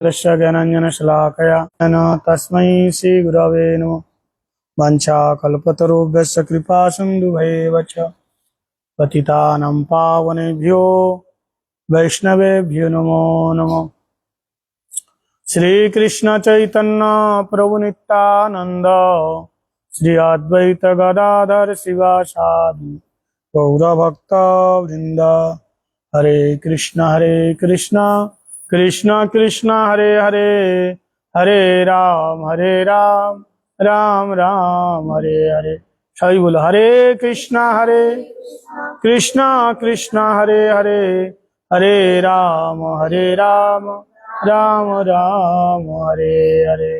दृश्य ज्ञानाञ्जनशलाकया तस्मै श्रीगुरवे नमः। वञ्चाकल्पतरुभ्यश्च कृपासिन्धुभ्येव च पतितानां पावनेभ्यो वैष्णवेभ्यो नमो नमः। श्रीकृष्ण चैतन्य प्रभु नित्यानंद श्री अद्वैत गदाधर शिवासादि गौरभक्त वृंद। हरे कृष्ण कृष्ण कृष्ण हरे हरे, हरे राम राम राम हरे हरे। सभी बोलो हरे कृष्ण कृष्ण हरे हरे, हरे राम राम राम हरे हरे।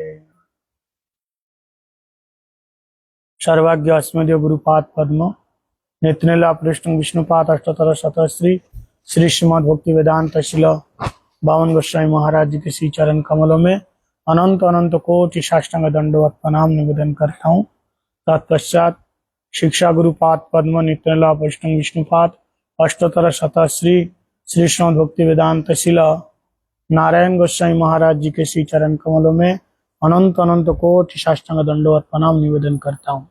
सर्वज्ञ अस्मदीय गुरुपाद पद्म नित्यलीला कृष्ण विष्णुपाद अष्टोत्तर शतश्री श्री श्रीमद् भक्ति वेदांत शिल बावन गोस्वामी महाराज जी के श्री चरण कमलों में अनंत अनंत कोटि साष्टांग दंडवत प्रणाम निवेदन करता हूँ। तत्पश्चात शिक्षा गुरुपाद पद्म नित्यलीला कृष्ण विष्णुपाद अष्टोत्तर शतश्री श्री श्रीमद् भक्ति वेदांत शिल नारायण गोस्वामी महाराज जी के श्री चरण कमलों में अनंत अनंत कोटि साष्टांग दंडवत प्रणाम निवेदन करता हूँ।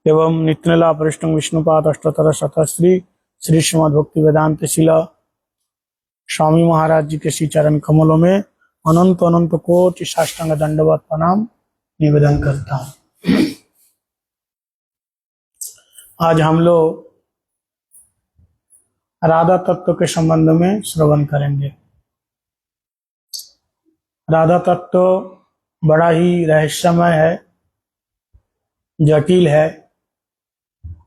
एवं नित्यलीला कृष्ण विष्णुपाद अष्टोत्तर शतश्री श्री श्रीमद् भक्ति वेदांत शिल स्वामी महाराज जी के श्री चरण कमलों में अनंत अनंत कोटि साष्टांग दंडवत प्रणाम निवेदन करता हूँ। आज हम लोग राधा तत्व के संबंध में श्रवण करेंगे। राधा तत्व बड़ा ही रहस्यमय है, जटिल है,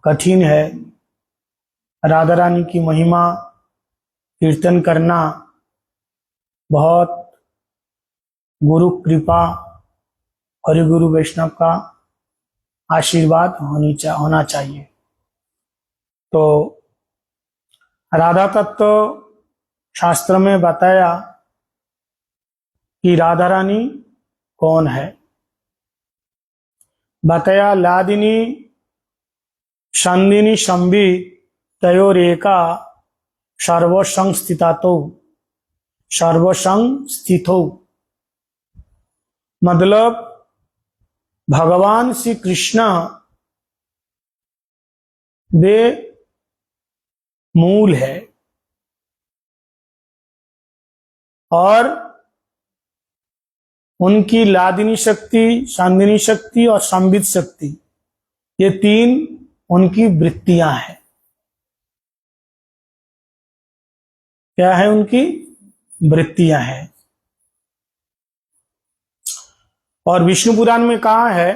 कठिन है। राधा रानी की महिमा कीर्तन करना बहुत गुरु कृपा और गुरु वैष्णव का आशीर्वाद होना चाहिए। तो राधा तत्व शास्त्र में बताया कि राधा रानी कौन है। बताया लादिनी संदिनी संबी तयोरेका सर्वसंस्थितो सर्वसंस्थितो। मतलब भगवान श्री कृष्ण वे मूल है और उनकी लादिनी शक्ति, संदिनी शक्ति और संबित शक्ति, ये तीन उनकी वृत्तियां हैं। क्या है? उनकी वृत्तियां हैं। और विष्णु पुराण में कहा है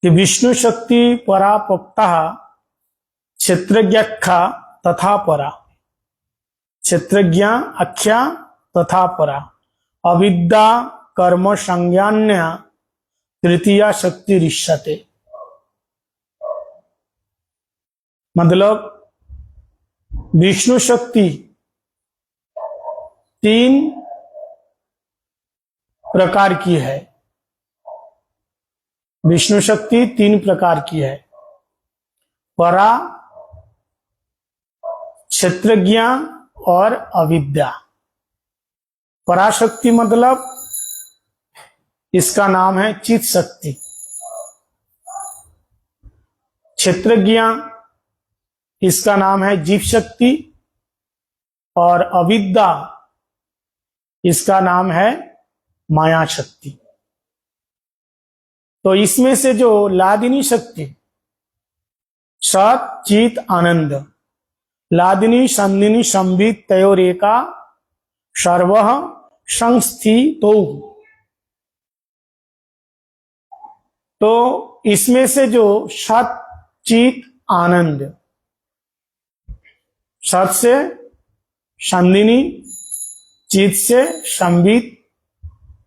कि विष्णु शक्ति परा प्रोक्ता क्षेत्रज्ञाख्या तथा परा, क्षेत्रज्ञा आख्या तथा परा, अविद्या कर्म संज्ञान्य तृतीया शक्ति ऋष्यते। मतलब विष्णु शक्ति तीन प्रकार की है। विष्णु शक्ति तीन प्रकार की है। परा, क्षेत्रज्ञा और अविद्या। पराशक्ति मतलब इसका नाम है चित शक्ति। क्षेत्रज्ञा इसका नाम है जीव शक्ति और अविद्या इसका नाम है माया शक्ति। तो इसमें से जो लादिनी शक्ति सत चित आनंद, लादिनी संदिनी संबित तयोरेका सर्व संस्थितो। तो इसमें से जो सत चित आनंद, सत से संदिनी, चित से संबित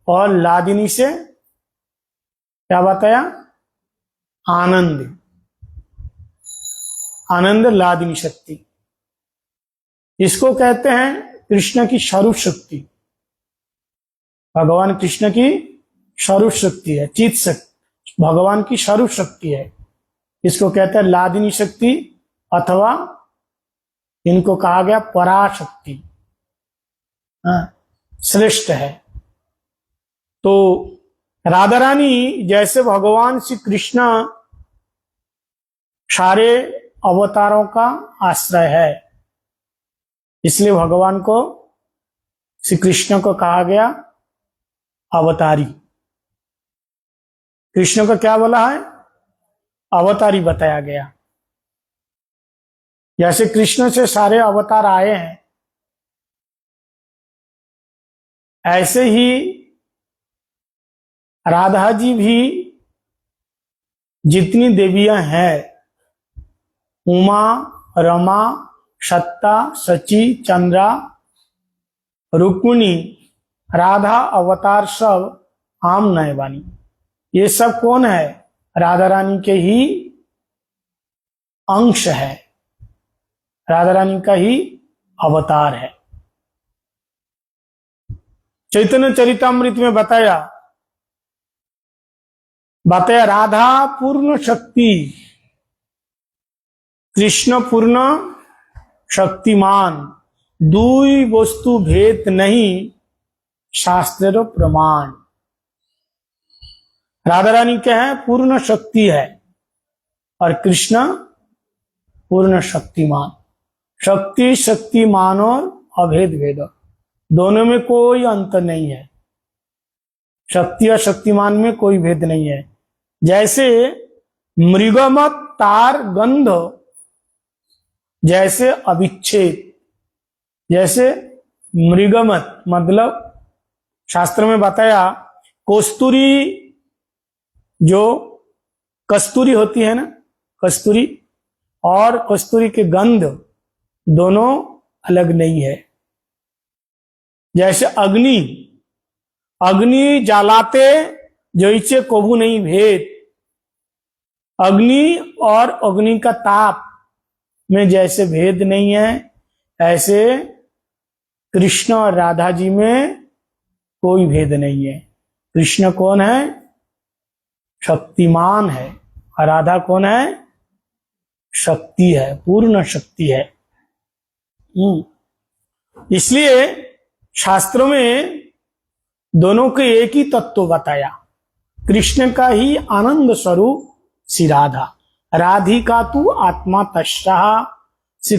और लादिनी से क्या बताया? आनंद। आनंद लादिनी शक्ति, इसको कहते हैं कृष्ण की स्वरूप शक्ति। भगवान कृष्ण की स्वरूप शक्ति है, चित शक्ति भगवान की स्वरूप शक्ति है। इसको कहते हैं लादिनी शक्ति अथवा इनको कहा गया पराशक्ति। श्रेष्ठ है। तो राधा रानी जैसे भगवान श्री कृष्ण सारे अवतारों का आश्रय है, इसलिए भगवान को, श्री कृष्ण को कहा गया अवतारी। कृष्ण को क्या बोला है? अवतारी बताया गया। जैसे कृष्ण से सारे अवतार आए हैं, ऐसे ही राधा जी भी जितनी देवियां हैं, उमा, रमा, सत्ता, सची, चंद्रा, रुक्मिणी, राधा अवतार सब आम नयवानी, ये सब कौन है? राधा रानी के ही अंश है, राधा रानी का ही अवतार है। चैतन्य चरितामृत में बताया राधा पूर्ण शक्ति, कृष्ण पूर्ण शक्तिमान, दुई वस्तु भेद नहीं शास्त्र प्रमाण। राधा रानी क्या है? पूर्ण शक्ति है, और कृष्ण पूर्ण शक्तिमान। शक्ति, शक्तिमान और अभेद भेद, दोनों में कोई अंतर नहीं है। शक्ति और शक्तिमान में कोई भेद नहीं है। जैसे मृगमत तार गंध, जैसे अविच्छेद, जैसे मृगमत मतलब शास्त्र में बताया कस्तूरी, जो कस्तूरी होती है ना, कस्तूरी और कस्तूरी के गंध दोनों अलग नहीं है। जैसे अग्नि, अग्नि जलाते जैसे कबू नहीं भेद, अग्नि और अग्नि का ताप में जैसे भेद नहीं है, ऐसे कृष्ण और राधा जी में कोई भेद नहीं है। कृष्ण कौन है? शक्तिमान है, और राधा कौन है? शक्ति है, पूर्ण शक्ति है। इसलिए शास्त्रों में दोनों के एक ही तत्व बताया, कृष्ण का ही आनंद स्वरूप श्री राधा, राधिका तू आत्मा तस्या। श्री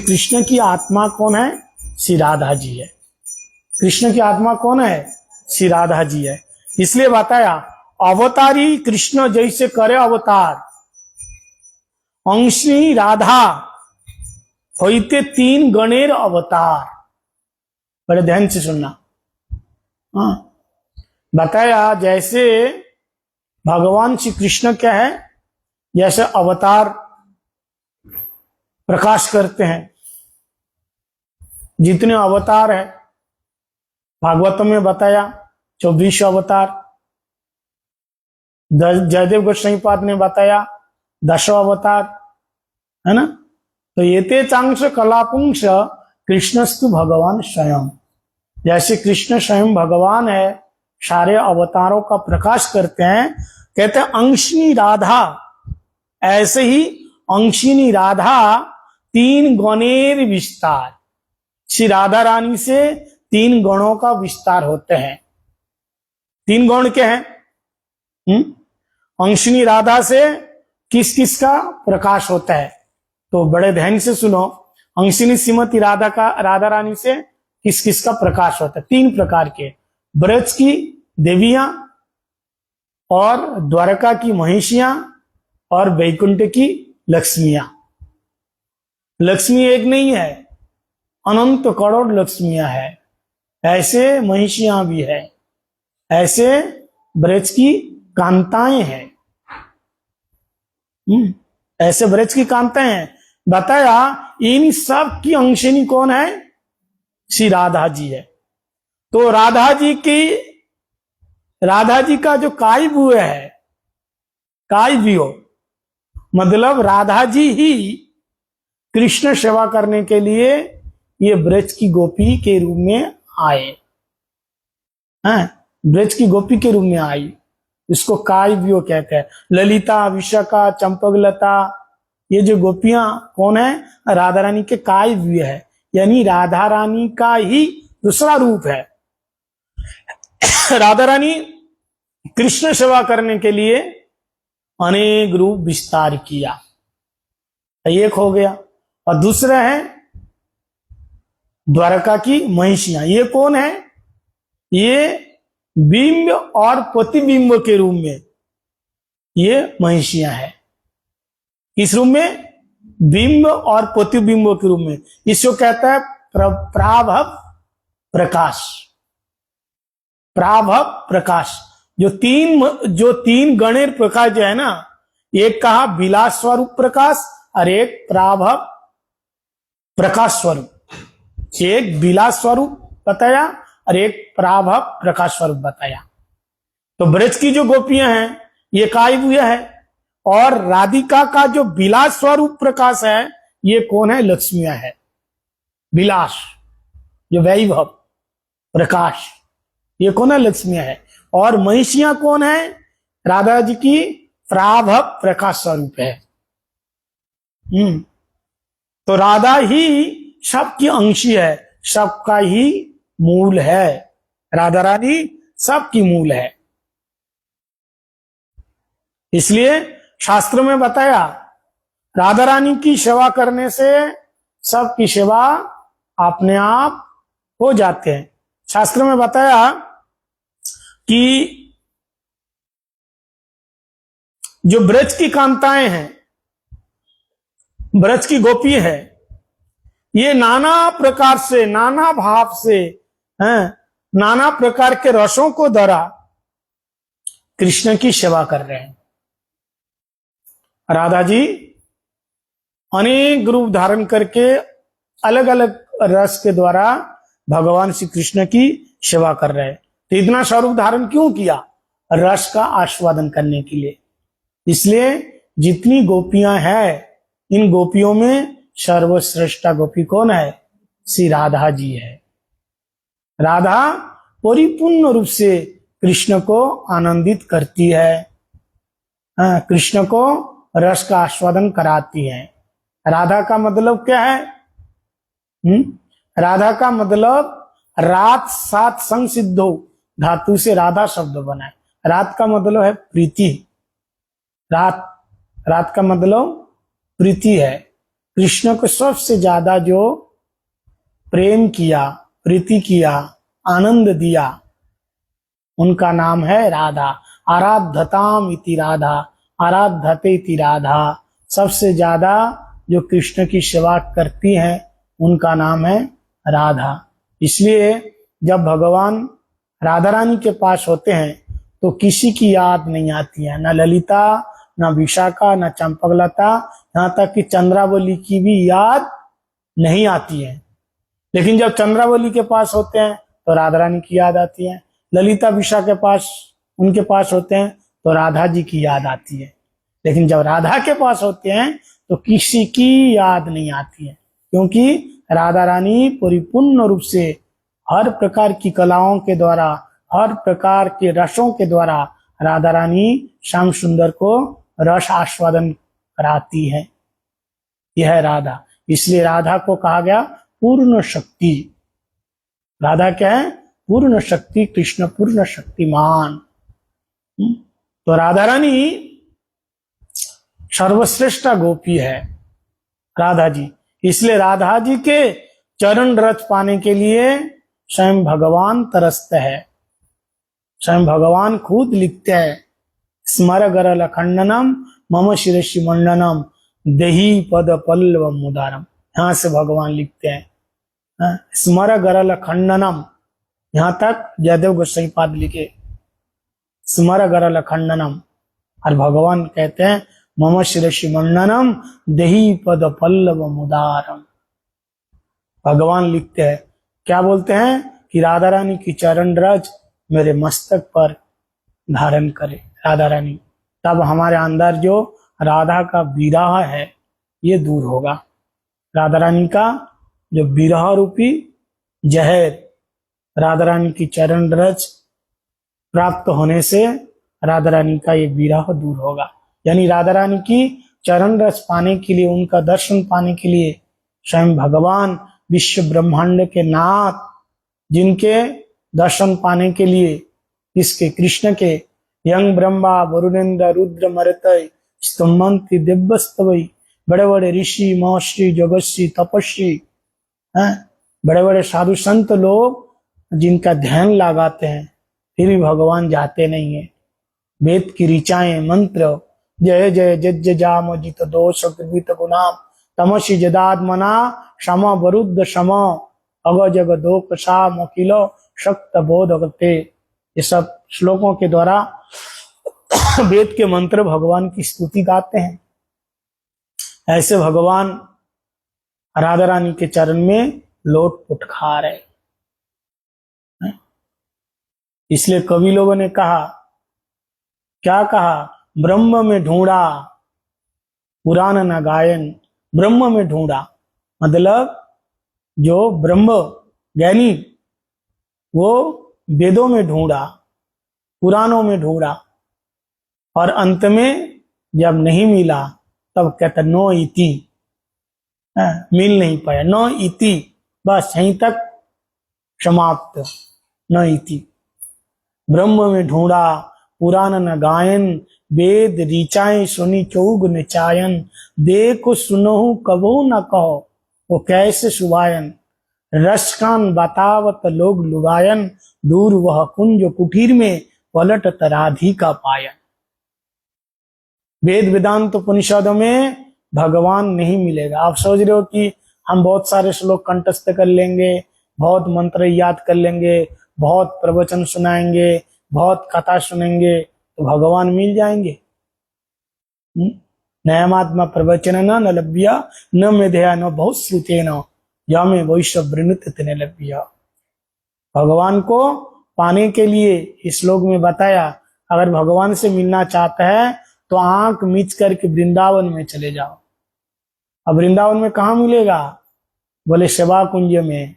कृष्ण की आत्मा कौन है? श्री राधा जी है। कृष्ण की आत्मा कौन है? श्री राधा जी है। इसलिए बताया अवतारी कृष्ण जैसे करे अवतार, अंशी राधा होते तीन गणेर अवतार। बड़े ध्यान से सुनना। बताया जैसे भगवान श्री कृष्ण क्या है? जैसे अवतार प्रकाश करते हैं, जितने अवतार है भागवतम में बताया 24 अवतार, जयदेव गोस्वामीपाद ने बताया 10 अवतार, है ना। तो ये ते चांश कलापुंश कृष्णस्तु भगवान स्वयं, जैसे कृष्ण स्वयं भगवान है, सारे अवतारों का प्रकाश करते हैं। कहते हैं अंशिनी राधा, ऐसे ही अंशिनी राधा तीन गणेर विस्तार, श्री राधा रानी से 3 गणों का विस्तार होते हैं। 3 गण क्या है? अंशिनी राधा से किस किस का प्रकाश होता है? तो बड़े ध्यान से सुनो। अंशिनी श्रीमती राधा रानी से किस किस का प्रकाश होता है? 3 प्रकार के, ब्रज की देवियां और द्वारका की महिषियां और वैकुंठ की लक्ष्मियां। लक्ष्मी एक नहीं है, अनंत करोड़ लक्ष्मियां है। ऐसे महिषियां भी है, ऐसे ब्रज की कांताएं हैं। ऐसे ब्रज की कांताएं हैं। बताया इन सब की अंशिनी कौन है? श्री राधा जी है। तो राधा जी का जो कायव्यूह है, कायव्यूह मतलब राधा जी ही कृष्ण सेवा करने के लिए ये ब्रज की गोपी के रूप में आए हैं, ब्रज की गोपी के रूप में आई, इसको कायव्यूह कहते हैं। ललिता, विशाखा, चंपकलता, ये जो गोपियां कौन है? राधा रानी के कायव्यूह है। यानी राधा रानी का ही दूसरा रूप है। राधा रानी कृष्ण सेवा करने के लिए अनेक रूप विस्तार किया, एक हो गया। और दूसरा है द्वारका की महिषियां। ये कौन है? ये बिंब और प्रतिबिंब के रूप में ये महिषियां है। इस रूप में बिंब और प्रतिबिंब के रूप में, इसको कहता है प्राभव प्रकाश। प्राभव प्रकाश जो तीन गणेर प्रकाश जो है ना, एक कहा विलास स्वरूप प्रकाश और एक प्राभव प्रकाश स्वरूप। एक विलास स्वरूप बताया और एक प्राभव प्रकाश स्वरूप बताया। तो ब्रज की जो गोपियां हैं ये काव्य है, और राधिका का जो विलास स्वरूप प्रकाश है ये कौन है? लक्ष्मियां है। विलास जो वैभव प्रकाश ये कौन है? लक्ष्मियां है। और महिषियां कौन है? राधा जी की प्राभव प्रकाश स्वरूप है। तो राधा ही सबकी अंशी है, सबका ही मूल है। राधा रानी सबकी मूल है। इसलिए शास्त्र में बताया राधा रानी की सेवा करने से सबकी सेवा अपने आप हो जाते हैं। शास्त्र में बताया कि जो ब्रज की कांताएं हैं, ब्रज की गोपी है, ये नाना प्रकार से, नाना भाव से, नाना प्रकार के रसों को द्वारा कृष्ण की सेवा कर रहे हैं। राधा जी अनेक रूप धारण करके अलग अलग रस के द्वारा भगवान श्री कृष्ण की सेवा कर रहे हैं। तो इतना स्वरूप धारण क्यों किया? रस का आस्वादन करने के लिए। इसलिए जितनी गोपियां हैं, इन गोपियों में सर्वश्रेष्ठ गोपी कौन है? श्री राधा जी है। राधा परिपूर्ण रूप से कृष्ण को आनंदित करती है, कृष्ण को रस का आस्वादन कराती है। राधा का मतलब क्या है? राधा का मतलब रात सात संग सिद्धो धातु से राधा शब्द बना है। रात का मतलब है प्रीति। रात का मतलब प्रीति है। कृष्ण को सबसे ज्यादा जो प्रेम किया, प्रीति किया, आनंद दिया, उनका नाम है राधा। आराधताम इति राधा, आराधते इति राधा। सबसे ज्यादा जो कृष्ण की सेवा करती हैं उनका नाम है राधा। इसलिए जब भगवान राधा रानी के पास होते हैं तो किसी की याद नहीं आती है, न ललिता, न विशाखा, न चंपकलता, यहाँ तक कि चंद्रावली की भी याद नहीं आती है। लेकिन जब चंद्रावली के पास होते हैं तो राधा रानी की याद आती है। ललिता विशाखा के पास, उनके पास होते हैं तो राधा जी की याद आती है। लेकिन जब राधा के पास होते हैं तो किसी की याद नहीं आती है, क्योंकि राधा रानी परिपूर्ण रूप से हर प्रकार की कलाओं के द्वारा, हर प्रकार के रसों के द्वारा राधा रानी श्याम सुंदर को रस आस्वादन कराती है। यह है राधा। इसलिए राधा को कहा गया पूर्ण शक्ति। राधा क्या है? पूर्ण शक्ति, कृष्ण पूर्ण शक्तिमान। तो राधा रानी सर्वश्रेष्ठ गोपी है राधा जी। इसलिए राधा जी के चरण रज पाने के लिए स्वयं भगवान तरसते हैं। स्वयं भगवान खुद लिखते हैं, स्मर गरल खंडनम मम शिरसि मंडनम देहि पद पल्लव मुदारम। यहां से भगवान लिखते हैं स्मर गरल खंडनम। यहां तक जयदेव गोस्वामी पाद लिखे स्मर गरल खंडनम, और भगवान कहते हैं मम शिरसि मंडनम देहि पद पल्लव मुदारम। भगवान लिखते हैं, क्या बोलते हैं कि राधा रानी की चरण रज मेरे मस्तक पर धारण करे राधा रानी। तब हमारे अंदर जो राधा का विरह है ये दूर होगा। राधा रानी का जो विरह रूपी जहर, राधा रानी की चरण रज प्राप्त होने से राधा रानी का ये विरह दूर होगा। यानी राधा रानी की चरण रज पाने के लिए, उनका दर्शन पाने के लिए स्वयं भगवान विश्व ब्रह्मांड के नाथ, जिनके दर्शन पाने के लिए, इसके कृष्ण के, यंग ब्रह्मा वरुणेन्द्र रुद्र मरुतय स्तंभंति दिव्यस्तवई, बड़े बड़े ऋषि महर्षि जोगर्षि तपस्वी हैं, बड़े बड़े साधु संत लोग जिनका ध्यान लगाते हैं, फिर भी भगवान जाते नहीं है। वेद की ऋचाएं मंत्र, जय जय जज जाम जित दोष कृत गुणाम तमसी जदात्मना क्षम वरुद्ध सम अग जग दोक साम अखिलो शक्त बोधगते, ये सब श्लोकों के द्वारा वेद के मंत्र भगवान की स्तुति गाते हैं। ऐसे भगवान राधा रानी के चरण में लोट पुट खा रहे। इसलिए कवि लोगों ने कहा, क्या कहा, ब्रह्म में ढूंढा पुराण न गायन, ब्रह्म में ढूंढा मतलब जो ब्रह्म ज्ञानी वो वेदों में ढूंढा, पुराणों में ढूंढा, और अंत में जब नहीं मिला तब कहता नो इति, मिल नहीं पाया, नो इति, बस यहीं तक समाप्त, न इति। ब्रह्म में ढूंढा पुराण न गायन, वेद ऋचाएं सुनी चौग निचायन, देखो सुनहु कबो न कहो वो कैसे सुभायन, रसकान बतावत लोग लुगायन, दूर वह कुंज कुटीर में पलटत राधिका पायन। वेद वेदांत उपनिषदों में भगवान नहीं मिलेगा। आप सोच रहे हो कि हम बहुत सारे श्लोक कंठस्थ कर लेंगे, बहुत मंत्र याद कर लेंगे, बहुत प्रवचन सुनाएंगे, बहुत कथा सुनेंगे तो भगवान मिल जाएंगे? नयमात्मा प्रवचन न लभ्य न मेधया न बहुत श्रुते न या में वैश्व वृणुत न लभ्य। भगवान को पाने के लिए इस श्लोक में बताया, अगर भगवान से मिलना चाहता है तो आंख मीच करके वृंदावन में चले जाओ। अब वृंदावन में कहाँ मिलेगा? बोले सेवा कुंज में।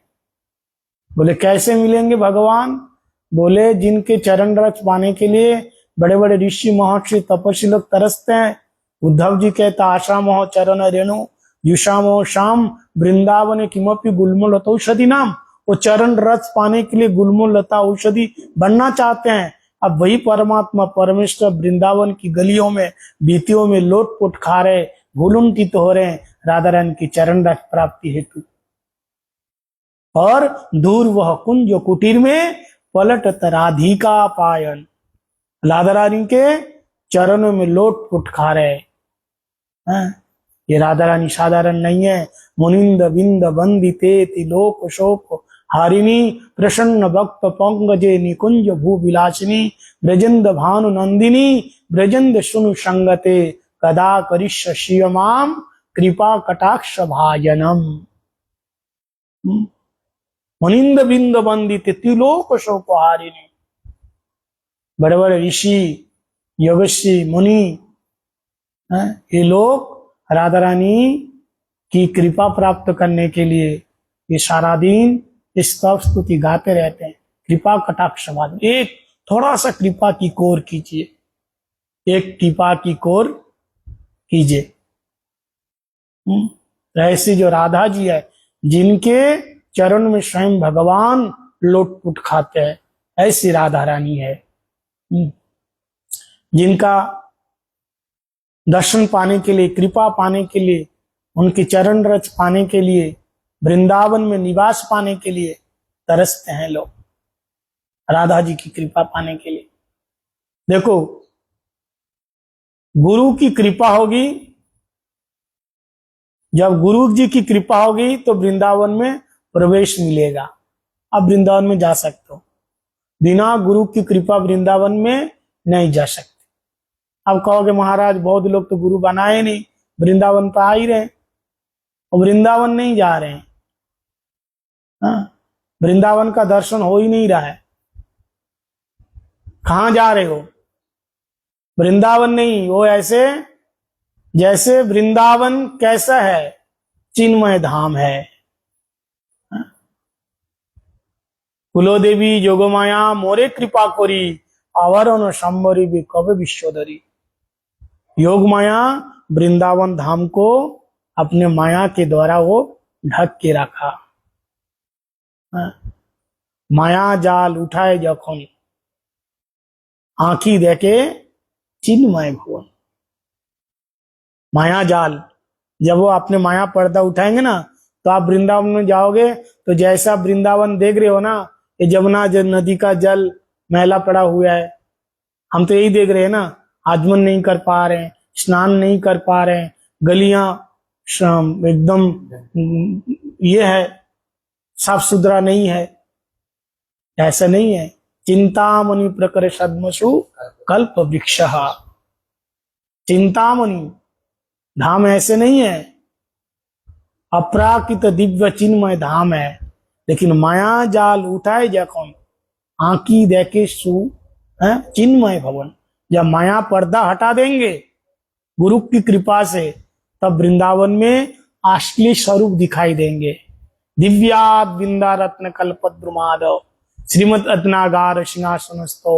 बोले कैसे मिलेंगे भगवान? बोले जिनके चरण रज पाने के लिए बड़े बड़े ऋषि महर्षि तपस्वी लोग तरसते हैं। उद्धव जी कहता आशा मोह चरण रेणु युषा मोह शाम वृंदावन किमपि गुलमो लता औषधि नाम। वो चरण रज पाने के लिए गुलमो लता औषधि बनना चाहते हैं। अब वही परमात्मा परमेश्वर वृंदावन की गलियों में बीतियों में लोटपोट खा रहे, घुलुंठित हो रहे हैं राधा रानी की चरण रज प्राप्ति हेतु। और दूर वह कुंज कुटीर में पलटत राधिका पायन, राधा रानी के चरणों में लोटपोट खा रहे हैं। ये राधा रानी साधारण नहीं है। मुनिंद बिंद वंदिते तिलोक शोक हारिणी प्रसन्न भक्त पंकजे निकुंज भू विलासिनी ब्रजंद भानु नंदिनी ब्रजंद सुनु संगते कदा करिष्य शिवमाम कृपा कटाक्ष भाजनम। मुनिंद बिंद वंदित तिलोक शोक हारिणी, बड़े बड़े ऋषि योगेशी मुनि ये लोग राधा रानी की कृपा प्राप्त करने के लिए ये सारा दिन इस स्तुति गाते रहते हैं। कृपा कटाक्ष भाजन, एक थोड़ा सा कृपा की कोर कीजिए, एक कृपा की कोर कीजिए। ऐसी जो राधा जी है जिनके चरण में स्वयं भगवान लोटपुट खाते हैं, ऐसी राधा रानी है। जिनका दर्शन पाने के लिए, कृपा पाने के लिए, उनकी चरण रज पाने के लिए, वृंदावन में निवास पाने के लिए तरसते हैं लोग, राधा जी की कृपा पाने के लिए। देखो, गुरु की कृपा होगी, जब गुरु जी की कृपा होगी तो वृंदावन में प्रवेश मिलेगा। अब वृंदावन में जा सकते हो, बिना गुरु की कृपा वृंदावन में नहीं जा सकते। अब कहोगे महाराज बहुत लोग तो गुरु बनाए नहीं, वृंदावन तो आ ही रहे और वृंदावन नहीं जा रहे हैं। वृंदावन का दर्शन हो ही नहीं रहा है। कहां जा रहे हो? वृंदावन नहीं, वो ऐसे जैसे वृंदावन कैसा है? चिन्मय धाम है। कुलो देवी जोगमाया मोरे कृपा करी आवरण संबरी भी कब विश्वधरी। योग माया वृंदावन धाम को अपने माया के द्वारा वो ढक के रखा। माया जाल उठाए जखन आंखी देखे चिन्मय भुवन। माया जाल, जब वो अपने माया पर्दा उठाएंगे ना, तो आप वृंदावन में जाओगे तो जैसा वृंदावन देख रहे हो ना, ये जमुना नदी का जल मैला पड़ा हुआ है, हम तो यही देख रहे हैं ना, आचमन नहीं कर पा रहे हैं, स्नान नहीं कर पा रहे हैं, गलियां एकदम ये है, साफ सुथरा नहीं है। ऐसा नहीं है। चिंतामणि प्रकर सद्मसु कल्प वृक्ष, चिंतामणि धाम ऐसे नहीं है, अपराकित दिव्य चिन्मय धाम है। लेकिन माया जाल उठाए जखन आंकी देखे सु चिन्मय भवन, जब माया पर्दा हटा देंगे गुरु की कृपा से, तब वृंदावन में असली स्वरूप दिखाई देंगे। दिव्याद बिंदा रत्न कल्पद्रुमाद श्रीमद अदनागार सिंहासनस्थो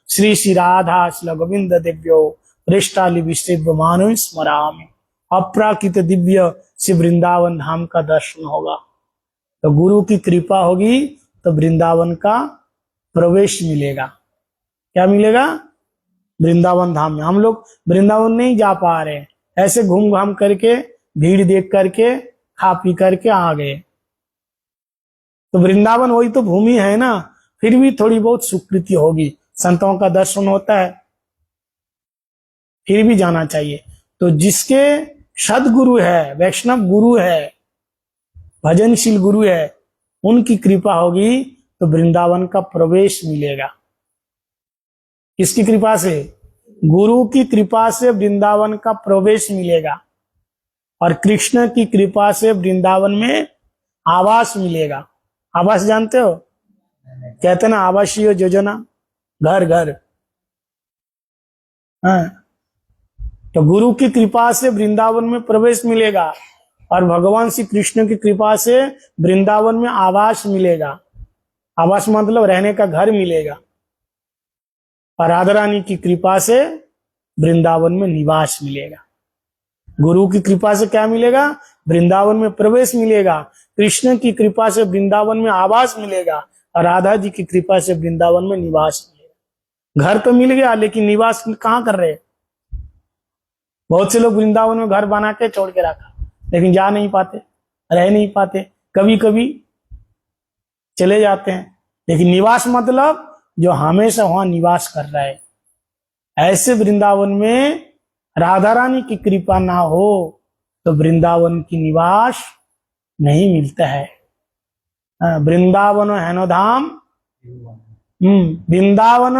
श्री श्री राधा श्री गोविंद दिव्यो पृष्ठालि विश्व मानव स्मरामि। अपराकित दिव्य श्री वृंदावन धाम का दर्शन होगा, तो गुरु की कृपा होगी तो वृंदावन का प्रवेश मिलेगा। क्या मिलेगा? वृंदावन धाम में। हम लोग वृंदावन नहीं जा पा रहे, ऐसे घूम घाम करके भीड़ देख करके खा पी करके आ गए। तो वृंदावन वही तो भूमि है ना, फिर भी थोड़ी बहुत स्वीकृति होगी, संतों का दर्शन होता है, फिर भी जाना चाहिए। तो जिसके सदगुरु है, वैष्णव गुरु है, भजनशील गुरु है, उनकी कृपा होगी तो वृंदावन का प्रवेश मिलेगा। किसकी कृपा से? गुरु की कृपा से वृंदावन का प्रवेश मिलेगा, और कृष्ण की कृपा से वृंदावन में आवास मिलेगा। आवास जानते हो? कहते ना आवासीय योजना, घर घर। तो गुरु की कृपा से वृंदावन में प्रवेश मिलेगा, और भगवान श्री कृष्ण की कृपा से वृंदावन में आवास मिलेगा। आवास मतलब रहने का घर मिलेगा, और राधा रानी की कृपा से वृंदावन में निवास मिलेगा। गुरु की कृपा से क्या मिलेगा? वृंदावन में प्रवेश मिलेगा। कृष्ण की कृपा से वृंदावन में आवास मिलेगा, और राधा जी की कृपा से वृंदावन में निवास मिलेगा। घर तो मिल गया, लेकिन निवास कहाँ कर रहे? बहुत से लोग वृंदावन में घर बना के छोड़ के रखा, लेकिन जा नहीं पाते, रह नहीं पाते, कभी कभी चले जाते हैं। लेकिन निवास मतलब जो हमेशा वहां निवास कर रहा है। ऐसे वृंदावन में राधा रानी की कृपा ना हो तो वृंदावन की निवास नहीं मिलता है। वृंदावन है नो धाम, वृंदावन,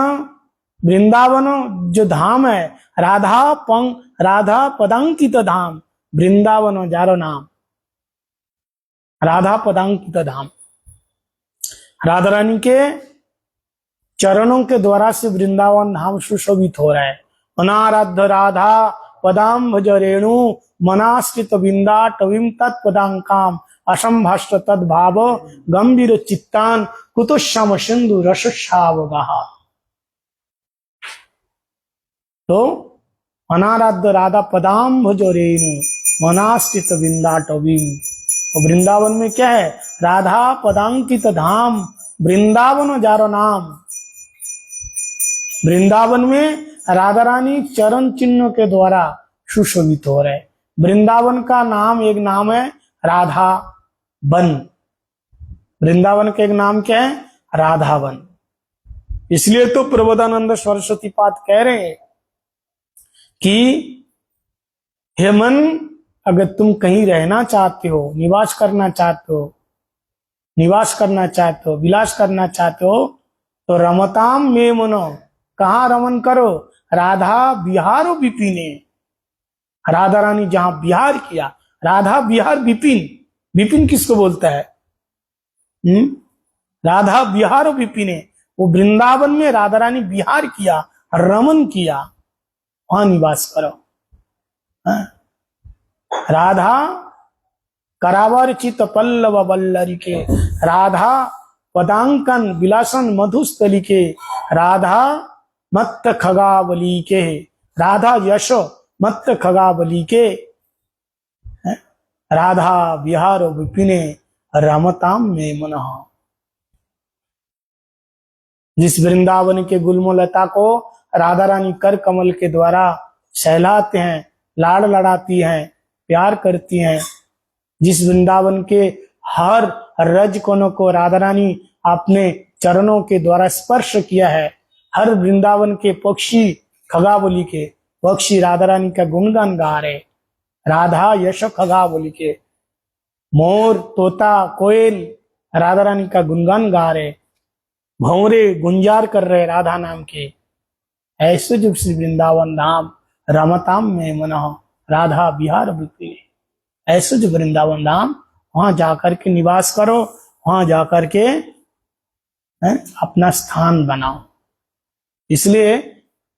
वृंदावन जो धाम है, राधा पदांकित धाम, वृंदावन जारो नाम, राधा पदांकित धाम। राधा रानी के चरणों के द्वारा से वृंदावन धाम सुशोभित हो रहा है। अनाराध्य राधा पदाम भज रेणु मनाश्रित बिंदा टविम तत्पदांकाम असंभाष्ट तद्भाव गंभीर चित्तान कुतुश्याम सिंधु रसोत्सावगाहा। तो अनाराध्य राधा पदाम भज रेणु मनाश्रित बिंदा टविम। वृंदावन में क्या है? राधा पदांकित धाम, वृंदावन जारो नाम। वृंदावन में राधा रानी चरण चिन्ह के द्वारा सुशोभित हो रहे। वृंदावन का नाम, एक नाम है राधा वन। वृंदावन का एक नाम क्या है? राधा वन। इसलिए तो प्रबोधानंद सरस्वती पाद कह रहे हैं कि हे मन, अगर तुम कहीं रहना चाहते हो, निवास करना चाहते हो, विलास करना चाहते हो, तो रमताम में मनो, कहाँ रमन करो? राधा बिहारो विपिने। राधा रानी जहां बिहार किया, राधा बिहार विपिन। विपिन किसको बोलता है? राधा बिहारो विपिने। वो वृंदावन में राधा रानी बिहार किया, रमन किया, वहां निवास करो। राधा करावर चित पल्लव बल्लरी के, राधा पदांकन विलासन मधुस्थली के, राधा मत्त खगावली के, राधा यश मत्त खगावली के, राधा बिहार विपिने रमताम में मनः। जिस वृंदावन के गुलमोलता को राधा रानी कर कमल के द्वारा सहलाते हैं, लाड़ लड़ाती हैं, प्यार करती हैं, जिस वृंदावन के हर रज कोनों को राधा रानी अपने चरणों के द्वारा स्पर्श किया है, हर वृंदावन के पक्षी, खगाबोली के पक्षी राधा रानी का गुणगान गा रहे, राधा यश खगाबोली के मोर, तोता, कोयल राधा रानी का गुणगान गा रहे, भंवरे गुंजार कर रहे राधा नाम के। ऐसे जो श्री वृंदावन धाम रमताम में मनः राधा विहार वृत्ति, ऐसे जो वृंदावन धाम, वहां जाकर के निवास करो, वहां जाकर के अपना स्थान बनाओ। इसलिए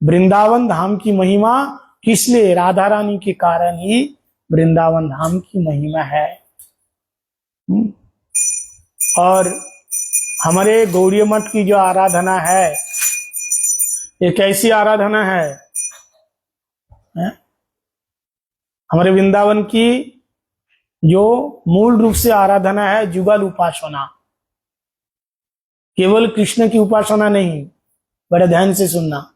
वृंदावन धाम की महिमा किस लिए? राधा रानी के कारण ही वृंदावन धाम की महिमा है। और हमारे गौड़ीय मठ की जो आराधना है, ये कैसी आराधना है? हमारे वृंदावन की जो मूल रूप से आराधना है, जुगल उपासना, केवल कृष्ण की उपासना नहीं, बड़े ध्यान से सुनना।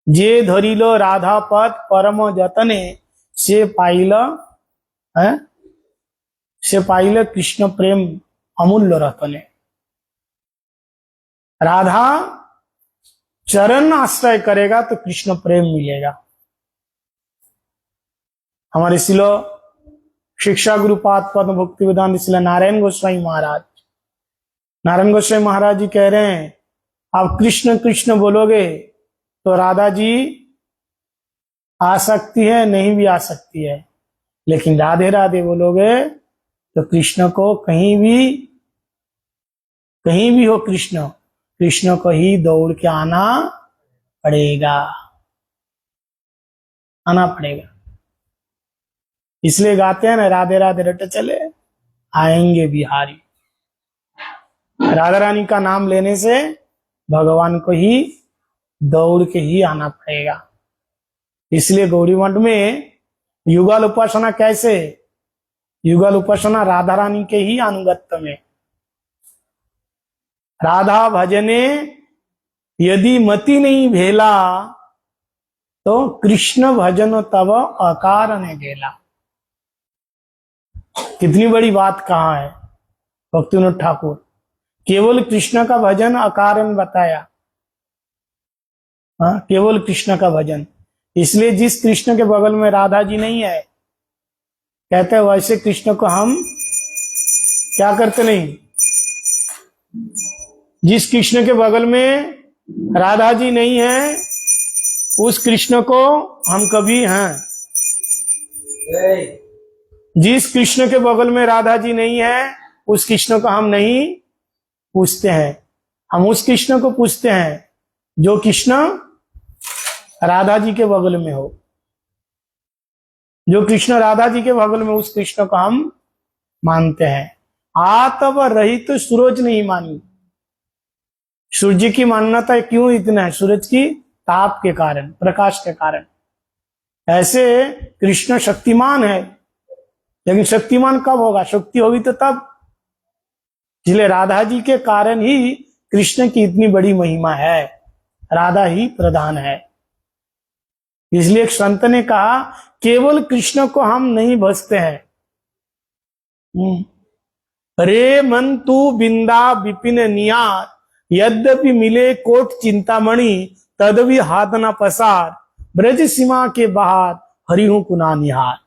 जे धरिलो राधा पद परम जतने से पाइल कृष्ण प्रेम अमूल्य रतने। राधा चरण आश्रय करेगा तो कृष्ण प्रेम मिलेगा। हमारे शिलो शिक्षा गुरुपाद पद्म भक्ति वेदांत शिला नारायण गोस्वामी महाराज जी कह रहे हैं, आप कृष्ण कृष्ण बोलोगे तो राधा जी आ सकती है, नहीं भी आ सकती है, लेकिन राधे राधे बोलोगे तो कृष्ण को कहीं भी हो, कृष्ण को ही दौड़ के आना पड़ेगा। इसलिए गाते हैं ना, राधे राधे रट चले आएंगे बिहारी। राधा रानी का नाम लेने से भगवान को ही दौड़ के ही आना पड़ेगा। इसलिए गौड़ी मठ में युगल उपासना कैसे? युगल उपासना राधा रानी के ही अनुगत्य में। राधा भजने यदि मति नहीं भेला तो कृष्ण भजन तब अकारण गेला। कितनी बड़ी बात कहा है भक्तिविनोद ठाकुर। केवल कृष्ण का भजन अकारण बताया, केवल कृष्ण का भजन। इसलिए जिस कृष्ण के बगल में राधा जी नहीं है, कहते हैं वैसे कृष्ण को हम क्या करते नहीं। जिस कृष्ण के बगल में राधा जी नहीं है, उस कृष्ण को हम कभी जिस कृष्ण के बगल में राधा जी नहीं है, उस कृष्ण को हम नहीं पूछते हैं। हम उस कृष्ण को पूछते हैं जो कृष्ण राधा जी के बगल में हो। जो कृष्ण राधा जी के बगल में, उस कृष्ण को हम मानते हैं। आतव रहित तो सूरज नहीं मानी। सूर्य की मान्यता क्यों इतना है? सूरज की ताप के कारण, प्रकाश के कारण। ऐसे कृष्ण शक्तिमान है, लेकिन शक्तिमान कब होगा? शक्ति होगी तो तब। इसलिए राधा जी के कारण ही कृष्ण की इतनी बड़ी महिमा है, राधा ही प्रधान है। इसलिए एक संत ने कहा, केवल कृष्ण को हम नहीं भजते हैं। रे मन तू बिंदा विपिन नियार, यद्यपि मिले कोट चिंतामणि, तदवि हाथ न पसार, ब्रज सीमा के बाहर हरि हूं कुना निहार।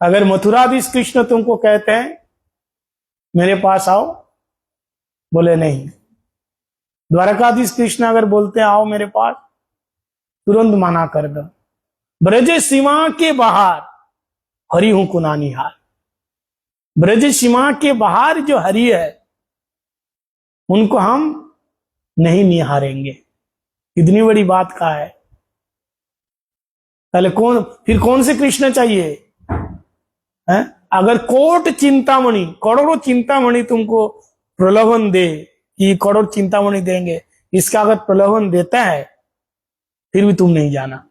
अगर मथुराधीश कृष्ण तुमको कहते हैं मेरे पास आओ, बोले नहीं। द्वारकाधीश कृष्ण अगर बोलते हैं आओ मेरे पास, तुरंत मना कर दो। ब्रज सीमा के बाहर हरि हूं कुना निहार। ब्रज सीमा के बाहर जो हरि है, उनको हम नहीं निहारेंगे। कितनी बड़ी बात कहा है। पहले फिर कौन से कृष्ण चाहिए? अगर कोट चिंतामणि, करोड़ों चिंतामणि तुमको प्रलोभन दे कि करोड़ चिंतामणि देंगे, इसका अगर प्रलोभन देता है, फिर भी तुम नहीं जाना।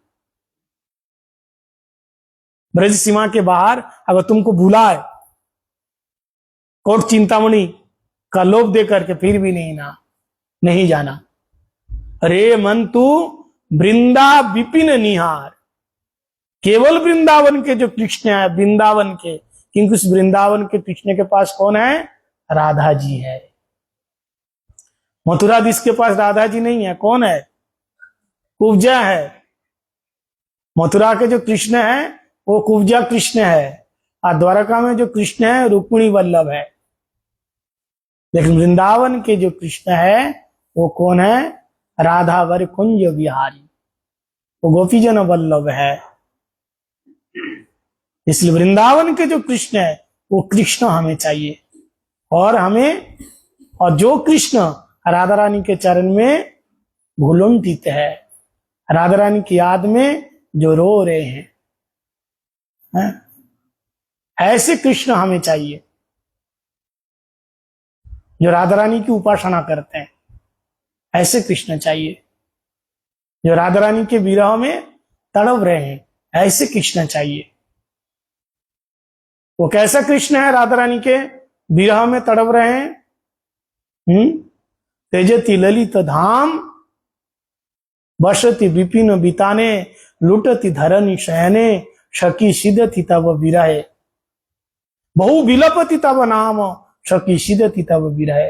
ब्रज सीमा के बाहर अगर तुमको बुलाए, कोट चिंतामणि का लोभ दे करके फिर भी नहीं जाना। रे मन तू वृंदा विपिन निहार, केवल वृंदावन के जो कृष्ण है, वृंदावन के, क्योंकि उस वृंदावन के कृष्ण के पास कौन है? राधा जी है। मथुराधीश के पास राधा जी नहीं है, कौन है? कुब्जा है। मथुरा के जो कृष्ण है वो कुब्जा कृष्ण है, और द्वारका में जो कृष्ण है रुक्मिणी वल्लभ है। लेकिन वृंदावन के जो कृष्ण है वो कौन है? राधा वर कुंज विहारी, वो गोपीजन वल्लभ है। इसलिए वृंदावन के जो कृष्ण है वो कृष्ण हमें चाहिए, और जो कृष्ण राधा रानी के चरण में घुलुंठित है, राधा रानी की याद में जो रो रहे हैं, ऐसे कृष्ण हमें चाहिए। जो राधा रानी की उपासना करते हैं, ऐसे कृष्ण चाहिए। जो राधा रानी के विरह में तड़प रहे हैं, ऐसे कृष्ण चाहिए। वो कैसा कृष्ण है? राधा रानी के विरह में तड़प रहे हैं। तेजति ललित धाम, बसति विपिन बिताने, लुटति धरनी शयने, शकी सिदति तब विरहे, बहु विलपति तब नाम, शकी सिदति तब विरहे।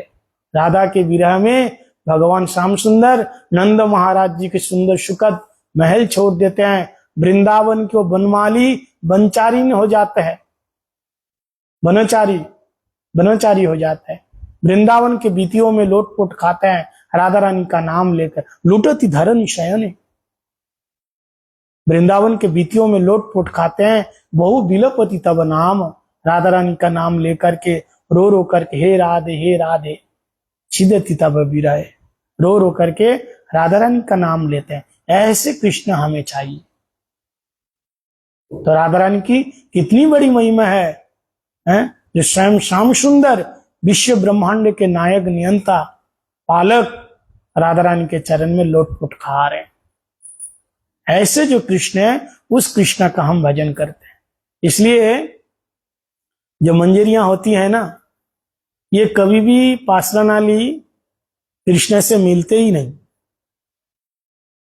राधा के विरह में भगवान श्याम सुंदर नंद महाराज जी के सुंदर सुखद महल छोड़ देते हैं, वृंदावन के बनमाली बनचारी हो जाते हैं, बनचारी हो जाता है। वृंदावन के बीतियों में लोटपोट खाते हैं राधा रानी का नाम लेकर, लुटती धरनी शयने। वृंदावन के बीतियों में लोटपोट खाते हैं, बहु विलपति तब नाम, राधा रानी का नाम लेकर के रो रो करके हे राधे छिदति तब विरहे, रो रो करके राधा रानी का नाम लेते हैं। ऐसे कृष्ण हमें चाहिए। तो राधा रानी की कितनी बड़ी महिमा है, जो स्वयं श्याम सुंदर विश्व ब्रह्मांड के नायक नियंता पालक राधा रानी के चरण में लोटपोट खा रहे हैं। ऐसे जो कृष्ण है उस कृष्ण का हम भजन करते हैं। इसलिए जो मंजरियां होती है ना, ये कभी भी पार्श्वनाली कृष्ण से मिलते ही नहीं।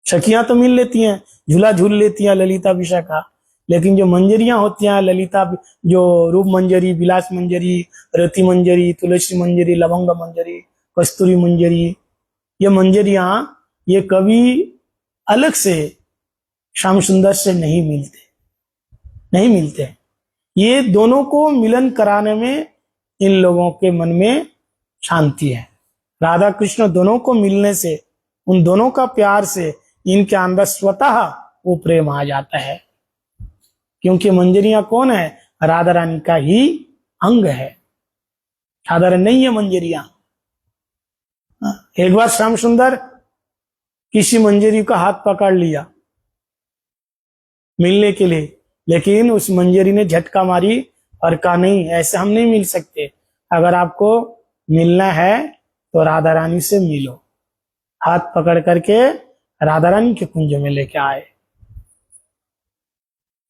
सखियां तो मिल लेती हैं, झूला झूल लेती हैं ललिता विशाखा, लेकिन जो मंजरियां होती हैं ललिता, जो रूप मंजरी, विलास मंजरी, रति मंजरी, तुलसी मंजरी, लवंग मंजरी, कस्तूरी मंजरी, ये मंजरियां ये कभी अलग से श्याम सुंदर से नहीं मिलते। ये दोनों को मिलन कराने में इन लोगों के मन में शांति है। राधा कृष्ण दोनों को मिलने से, उन दोनों का प्यार से इनके अंदर स्वतः वो प्रेम आ जाता है, क्योंकि मंजरियां कौन है? राधा रानी का ही अंग है, साधारण नहीं है मंजरियां। एक बार श्याम सुंदर किसी मंजरी का हाथ पकड़ लिया मिलने के लिए, लेकिन उस मंजरी ने झटका मारी और कहा नहीं, ऐसे हम नहीं मिल सकते, अगर आपको मिलना है तो राधा रानी से मिलो। हाथ पकड़ करके राधा रानी के कुंज में लेके आए।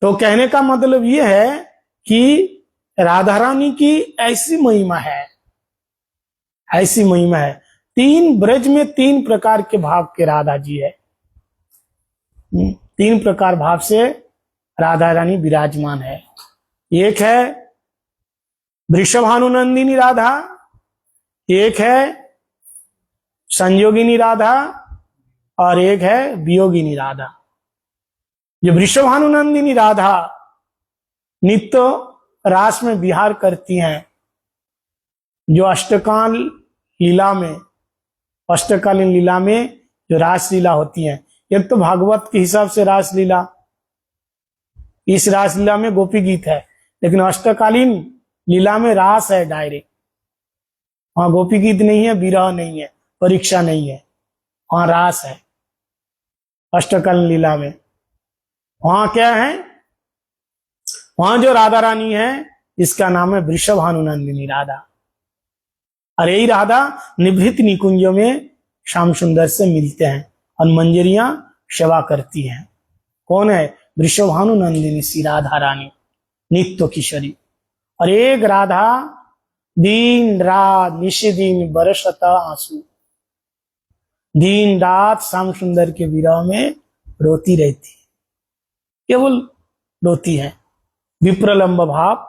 तो कहने का मतलब ये है कि राधा रानी की ऐसी महिमा है, ऐसी महिमा है। तीन ब्रज में तीन प्रकार के भाव के राधा जी है, तीन प्रकार भाव से राधा रानी विराजमान है। एक है वृषभानुनंदिनी राधा, एक है संयोगिनी राधा, और एक है वियोगिनी राधा। जो वृषभानुनंदिनी राधा नित्य रास में विहार करती हैं, जो अष्टकालीन लीला में जो रास लीला होती है, एक तो भागवत के हिसाब से रास लीला, इस रास लीला में गोपी गीत है, लेकिन अष्टकालीन लीला में रास है डायरेक्ट। वहां गोपी गीत नहीं है, विरह नहीं है, परीक्षा नहीं है, वहां रास है। अष्टकालीन लीला में वहां क्या है? वहां जो राधा रानी है इसका नाम है वृषभानुनंदिनी राधा। और यही राधा निभृत निकुंजों में श्याम सुंदर से मिलते हैं और मंजरियां सेवा करती हैं। कौन है? वृषभानुनंदिनी सी राधा रानी, नित्य किशोरी। और एक राधा दिन रात निशिदिन बरसता आंसू, दिन रात श्याम सुंदर के विरह में रोती रहती है, केवल रोती है, विप्रलंब भाव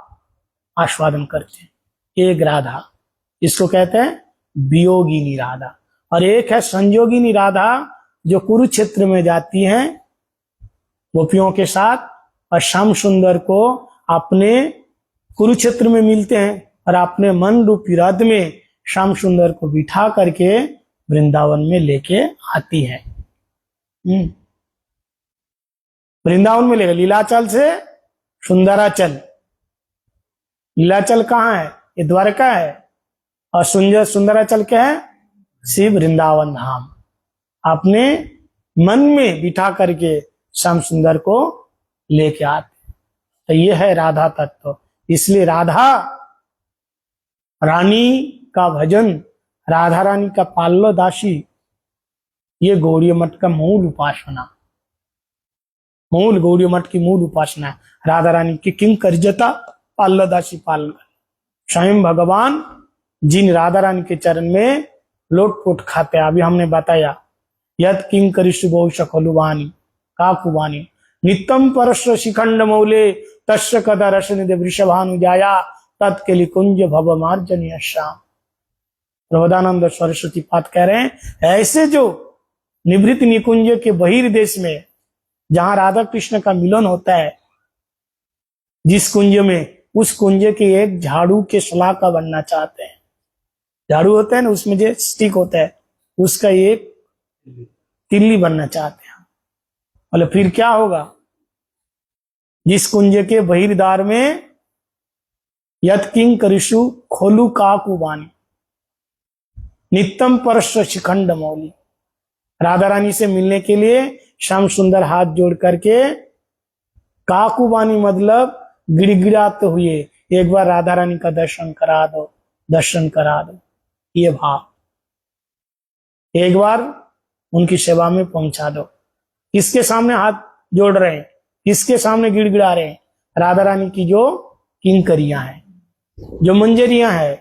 आस्वादन करते हैं। एक राधा, इसको कहते हैं वियोगिनी राधा, और एक है संयोगिनी राधा जो कुरुक्षेत्र में जाती हैं गोपियों के साथ और श्याम सुंदर को अपने कुरुक्षेत्र में मिलते हैं और अपने मन रूपी रथ में श्याम सुंदर को बिठा करके वृंदावन में लेके आती है। वृंदावन में लेकर लीलाचल से सुंदराचल, लीलाचल कहाँ है? ये द्वारका है, और सुंदराचल क्या है? शिव वृंदावन धाम। अपने मन में बिठा करके श्याम सुंदर को लेके आते, तो ये है राधा तत्व। इसलिए राधा रानी का भजन, राधा रानी का पाल्लो दासी, ये गौड़ीय मठ का मूल उपासना, मूल गौड़ीय मठ की मूल उपासना है। राधा रानी की किंग करजता पाल्लो दासी पालन, स्वयं भगवान जिन राधा रानी के चरण में लोटपोट खाते, अभी हमने बताया, यद किंग करिष्य गौ शकलुवानी काकुवानी नित्यम परश्व शिखंड मौले तस्य कदा रसनिधि वृषभानु जाया तत्केली कुंज भव मार्जनीय श्याम। प्रबोधानंद सरस्वती पाद कह रहे हैं, ऐसे जो निवृत्त निकुंज के बहिर्देश में जहां राधा कृष्ण का मिलन होता है, जिस कुंज में, उस कुंज के एक झाड़ू के शलाका बनना चाहते हैं। झाड़ू होता है ना, उसमें जो स्टिक होता है, उसका एक तिल्ली बनना चाहते हैं। बोले फिर क्या होगा? जिस कुंज के बहिर्द्वार में यत किंग करिशु खोलू काकु बानी नित्यम परश्व शिखंड मौली, राधा रानी से मिलने के लिए श्याम सुंदर हाथ जोड़ करके काकुबानी मतलब गिड़गिड़ाते हुए एक बार राधा रानी का दर्शन करा दो, दर्शन करा दो, ये भाव, एक बार उनकी सेवा में पहुंचा दो। किसके सामने हाथ जोड़ रहे हैं, किसके सामने गिड़गिड़ा रहे हैं? राधा रानी की जो किंकरियां हैं, जो मंजरियां हैं,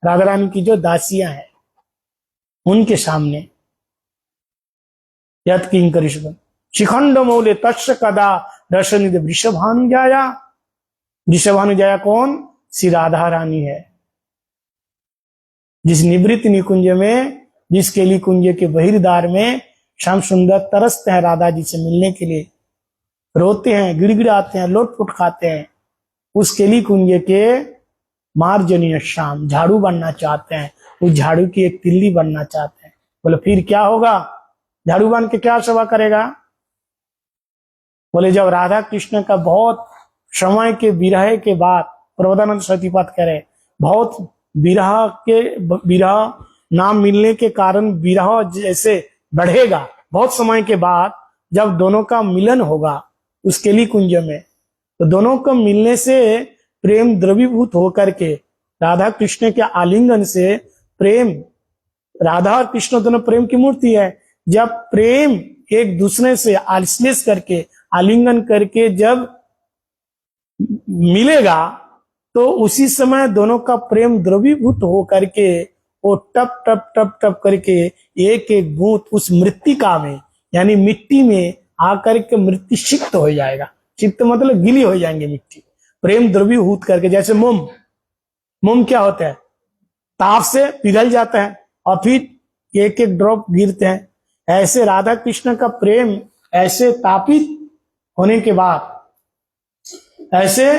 राधा रानी की जो दासियां हैं, उनके सामने। यत किंकरी शिखंड मौले तस्य कदा रसनिधि वृषभानु जाया। वृषभानु जाया कौन? श्री राधा रानी है, जिस निवृत्त निकुंज में, जिस केली कुंज के बहिर्द्वार में श्याम सुंदर तरसते हैं राधा जी से मिलने के लिए, रोते हैं, गिड़गिड़ाते हैं, लोटपुट खाते हैं, उस केली कुंज के मार्जनीय श्याम झाड़ू बनना चाहते हैं, उस झाड़ू की एक तिल्ली बनना चाहते हैं। बोले फिर क्या होगा? झाड़ू बन के क्या सेवा करेगा? बोले जब राधा कृष्ण का बहुत समय के विरह के बाद, प्रबोधानंद सतीपत कह रहे, बहुत विरह नाम मिलने के कारण विरह जैसे बढ़ेगा, बहुत समय के बाद जब दोनों का मिलन होगा उस केली कुंज में, तो दोनों को मिलने से प्रेम द्रवीभूत होकर के राधा कृष्ण के आलिंगन से प्रेम, राधा और कृष्ण दोनों प्रेम की मूर्ति है, जब प्रेम एक दूसरे से आश्लेष करके, आलिंगन करके जब मिलेगा, तो उसी समय दोनों का प्रेम द्रवीभूत हो करके वो टप टप टप टप करके एक एक बूंद उस मृत्तिका में, यानी मिट्टी में आकर के मृत्यु सिक्त हो जाएगा। सिक्त मतलब गीली हो जाएंगे मिट्टी, प्रेम द्रवीभूत करके। जैसे मोम क्या होता है? ताप से पिघल जाता है और फिर एक एक ड्रॉप गिरते हैं। ऐसे राधा कृष्ण का प्रेम ऐसे तापित होने के बाद, ऐसे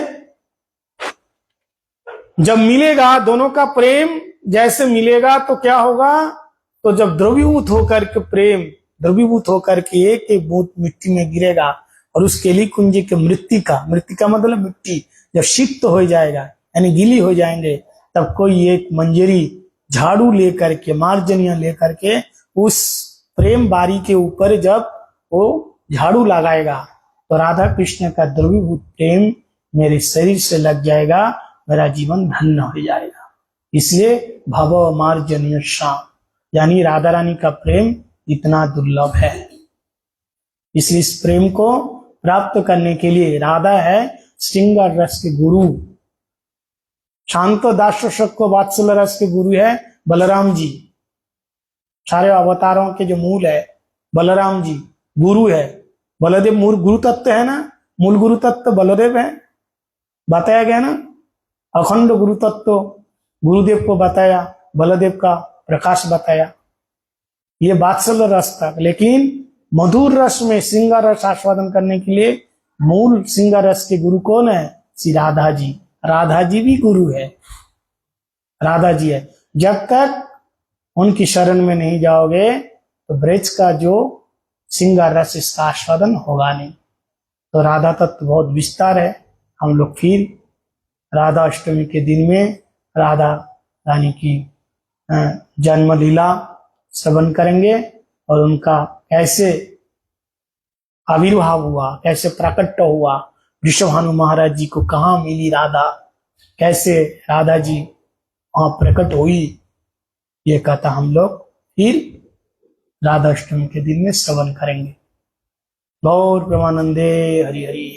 जब मिलेगा दोनों का प्रेम, जैसे मिलेगा तो क्या होगा? तो जब द्रवीभूत होकर के प्रेम द्रवीभूत होकर के एक एक बूंद मिट्टी में गिरेगा और उस केली कुंज के मृत्तिका मतलब मिट्टी जब सिक्त हो जाएगा, यानी गीली हो जाएंगे, तब कोई एक मंजरी झाड़ू लेकर के, मार्जनिया लेकर के उस प्रेम बारी के ऊपर जब वो झाड़ू लगाएगा, तो राधा कृष्ण का द्रवीभूत प्रेम मेरे शरीर से लग जाएगा, मेरा जीवन धन्य हो जाएगा। इसलिए भव मार्जनीय श्याम, यानी राधा रानी का प्रेम इतना दुर्लभ है। इसलिए इस प्रेम को प्राप्त करने के लिए राधा है श्रृंगार रस के गुरु, शांतो दास्य शक्को वात्सल्य रस के गुरु है बलराम जी। सारे अवतारों के जो मूल है बलराम जी गुरु है। बलदेव मूल गुरु तत्व है ना, मूल गुरु तत्व बलदेव है, बताया गया ना। अखंड गुरु तत्व गुरुदेव को बताया, बलदेव का प्रकाश बताया। ये वात्सल्य रस था, लेकिन मधुर रस में श्रृंगार रस आस्वादन करने के लिए मूल श्रृंगार रस के गुरु कौन है? श्री राधा जी। राधा जी भी गुरु है, राधा जी है। जब तक उनकी शरण में नहीं जाओगे तो ब्रज का जो श्रृंगार रस इसका आस्वादन होगा नहीं। तो राधा तत्व बहुत विस्तार है। हम लोग फिर राधा अष्टमी के दिन में राधा रानी की जन्म लीला श्रवण करेंगे और उनका कैसे आविर्भाव हुआ, कैसे प्रकट हुआ, वृषभानु महाराज जी को कहाँ मिली राधा, कैसे राधा जी वहां प्रकट हुई, ये कथा हम लोग फिर राधा अष्टमी के दिन में श्रवण करेंगे। गौर प्रेमानंदे हरि हरि।